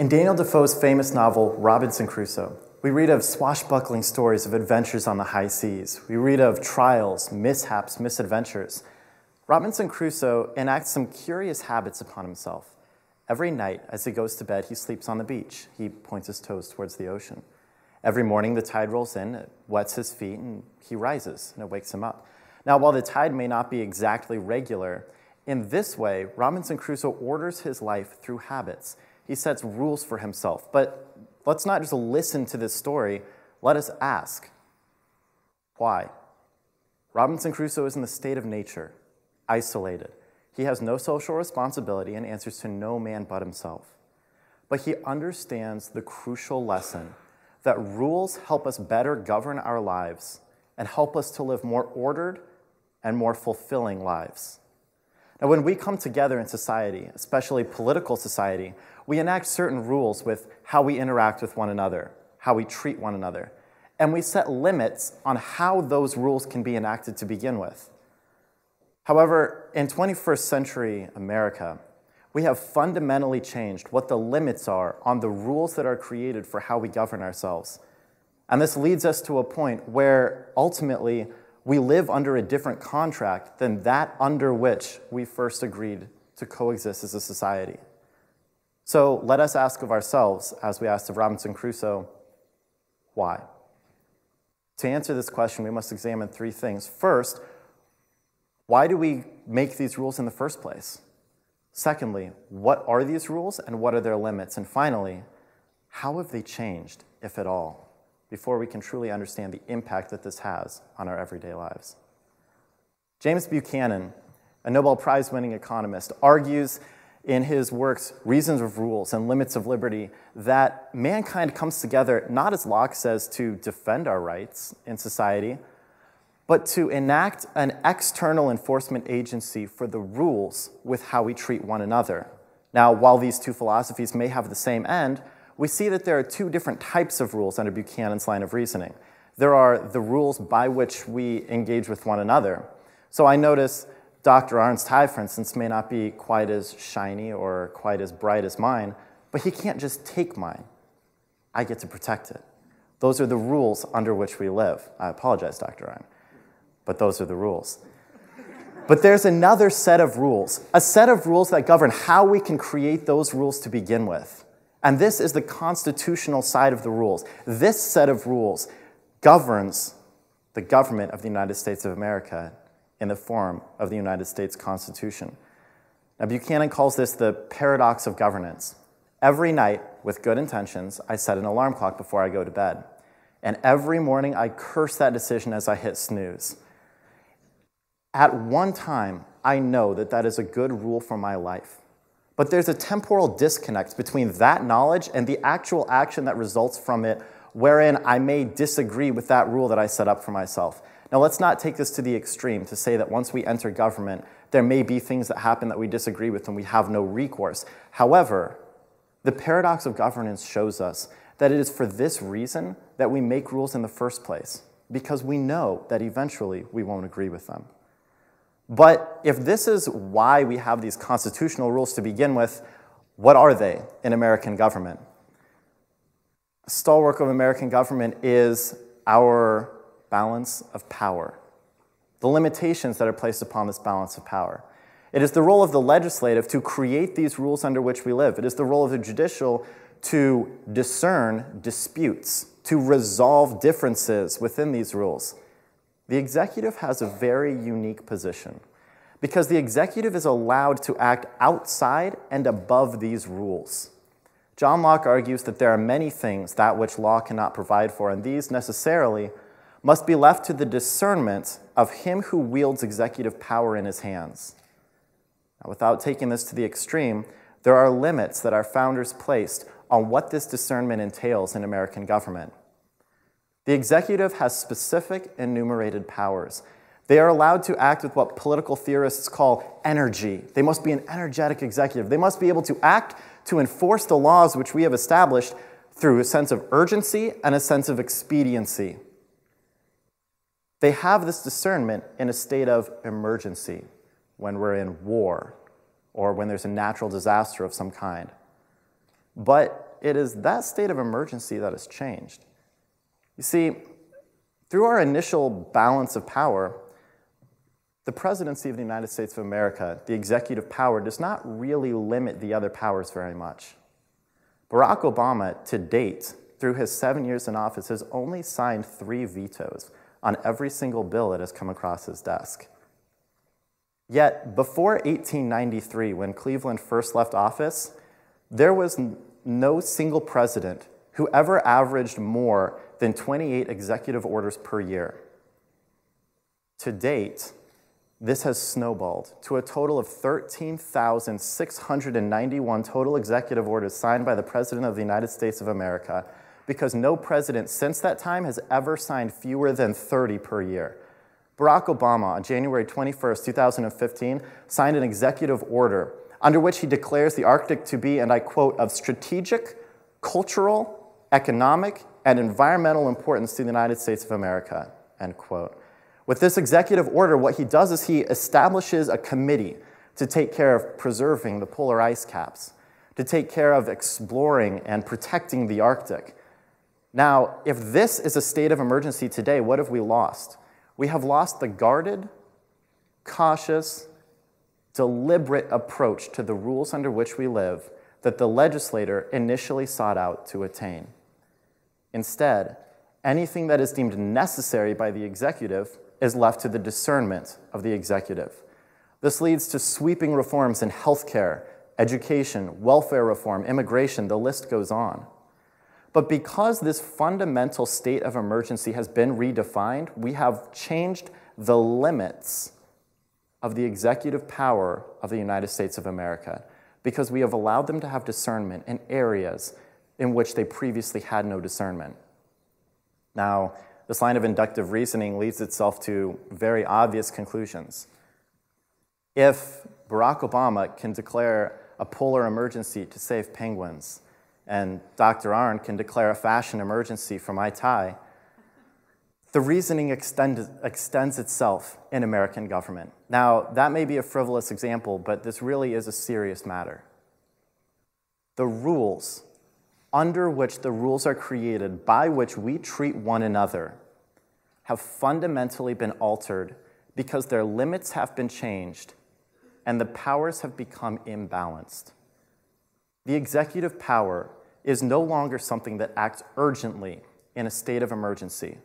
In Daniel Defoe's famous novel, Robinson Crusoe, we read of swashbuckling stories of adventures on the high seas. We read of trials, mishaps, misadventures. Robinson Crusoe enacts some curious habits upon himself. Every night, as he goes to bed, he sleeps on the beach. He points his toes towards the ocean. Every morning, the tide rolls in, it wets his feet, and he rises, and it wakes him up. Now, while the tide may not be exactly regular, in this way, Robinson Crusoe orders his life through habits. He sets rules for himself. But let's not just listen to this story. Let us ask, why? Robinson Crusoe is in the state of nature, isolated. He has no social responsibility and answers to no man but himself. But he understands the crucial lesson that rules help us better govern our lives and help us to live more ordered and more fulfilling lives. Now, when we come together in society, especially political society, we enact certain rules with how we interact with one another, how we treat one another, and we set limits on how those rules can be enacted to begin with. However, in 21st century America, we have fundamentally changed what the limits are on the rules that are created for how we govern ourselves. And this leads us to a point where ultimately we live under a different contract than that under which we first agreed to coexist as a society. So let us ask of ourselves, as we asked of Robinson Crusoe, why? To answer this question, we must examine three things. First, why do we make these rules in the first place? Secondly, what are these rules and what are their limits? And finally, how have they changed, if at all, before we can truly understand the impact that this has on our everyday lives? James Buchanan, a Nobel Prize-winning economist, argues in his works, Reasons of Rules and Limits of Liberty, that mankind comes together not, as Locke says, to defend our rights in society, but to enact an external enforcement agency for the rules with how we treat one another. Now, while these two philosophies may have the same end, we see that there are two different types of rules under Buchanan's line of reasoning. There are the rules by which we engage with one another. So I notice Dr. Arndt's tie, for instance, may not be quite as shiny or quite as bright as mine, but he can't just take mine. I get to protect it. Those are the rules under which we live. I apologize, Dr. Arndt, but those are the rules. But there's another set of rules, a set of rules that govern how we can create those rules to begin with. And this is the constitutional side of the rules. This set of rules governs the government of the United States of America in the form of the United States Constitution. Now, Buchanan calls this the paradox of governance. Every night, with good intentions, I set an alarm clock before I go to bed. And every morning, I curse that decision as I hit snooze. At one time, I know that that is a good rule for my life. But there's a temporal disconnect between that knowledge and the actual action that results from it, wherein I may disagree with that rule that I set up for myself. Now, let's not take this to the extreme to say that once we enter government, there may be things that happen that we disagree with and we have no recourse. However, the paradox of governance shows us that it is for this reason that we make rules in the first place, because we know that eventually we won't agree with them. But if this is why we have these constitutional rules to begin with, what are they in American government? A stalwart of American government is our balance of power, the limitations that are placed upon this balance of power. It is the role of the legislative to create these rules under which we live. It is the role of the judicial to discern disputes, to resolve differences within these rules. The executive has a very unique position because the executive is allowed to act outside and above these rules. John Locke argues that there are many things that which law cannot provide for, and these necessarily must be left to the discernment of him who wields executive power in his hands. Now, without taking this to the extreme, there are limits that our founders placed on what this discernment entails in American government. The executive has specific enumerated powers. They are allowed to act with what political theorists call energy. They must be an energetic executive. They must be able to act to enforce the laws which we have established through a sense of urgency and a sense of expediency. They have this discernment in a state of emergency, when we're in war or when there's a natural disaster of some kind. But it is that state of emergency that has changed. You see, through our initial balance of power, the presidency of the United States of America, the executive power, does not really limit the other powers very much. Barack Obama, to date, through his 7 years in office, has only signed 3 vetoes on every single bill that has come across his desk. Yet, before 1893, when Cleveland first left office, there was no single president who ever averaged more than 28 executive orders per year. To date, this has snowballed to a total of 13,691 total executive orders signed by the President of the United States of America, because no president since that time has ever signed fewer than 30 per year. Barack Obama, on January 21st, 2015, signed an executive order under which he declares the Arctic to be, and I quote, of strategic, cultural, economic, and environmental importance to the United States of America, end quote. With this executive order, what he does is he establishes a committee to take care of preserving the polar ice caps, to take care of exploring and protecting the Arctic. Now, if this is a state of emergency today, what have we lost? We have lost the guarded, cautious, deliberate approach to the rules under which we live that the legislator initially sought out to attain. Instead, anything that is deemed necessary by the executive is left to the discernment of the executive. This leads to sweeping reforms in healthcare, education, welfare reform, immigration, the list goes on. But because this fundamental state of emergency has been redefined, we have changed the limits of the executive power of the United States of America, because we have allowed them to have discernment in areas in which they previously had no discernment. Now, this line of inductive reasoning leads itself to very obvious conclusions. If Barack Obama can declare a polar emergency to save penguins, and Dr. Arnn can declare a fashion emergency for my tie, the reasoning extends itself in American government. Now, that may be a frivolous example, but this really is a serious matter. The rules under which the rules are created by which we treat one another have fundamentally been altered because their limits have been changed and the powers have become imbalanced. The executive power is no longer something that acts urgently in a state of emergency,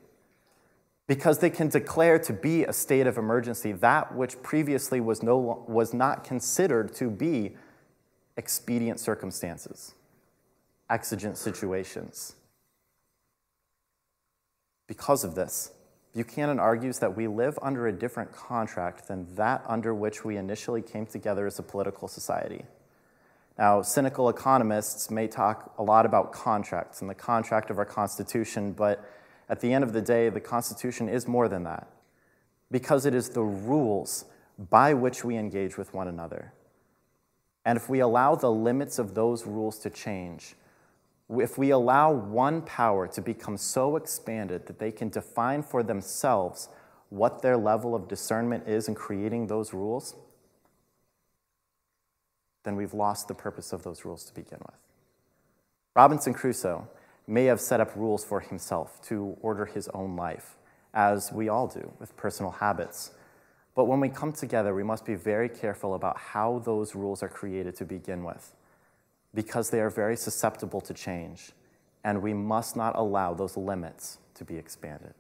because they can declare to be a state of emergency that which previously was not considered to be expedient circumstances, exigent situations. Because of this, Buchanan argues that we live under a different contract than that under which we initially came together as a political society. Now, cynical economists may talk a lot about contracts and the contract of our Constitution, but at the end of the day, the Constitution is more than that, because it is the rules by which we engage with one another. And if we allow the limits of those rules to change, if we allow one power to become so expanded that they can define for themselves what their level of discernment is in creating those rules, then we've lost the purpose of those rules to begin with. Robinson Crusoe may have set up rules for himself to order his own life, as we all do with personal habits. But when we come together, we must be very careful about how those rules are created to begin with, because they are very susceptible to change, and we must not allow those limits to be expanded.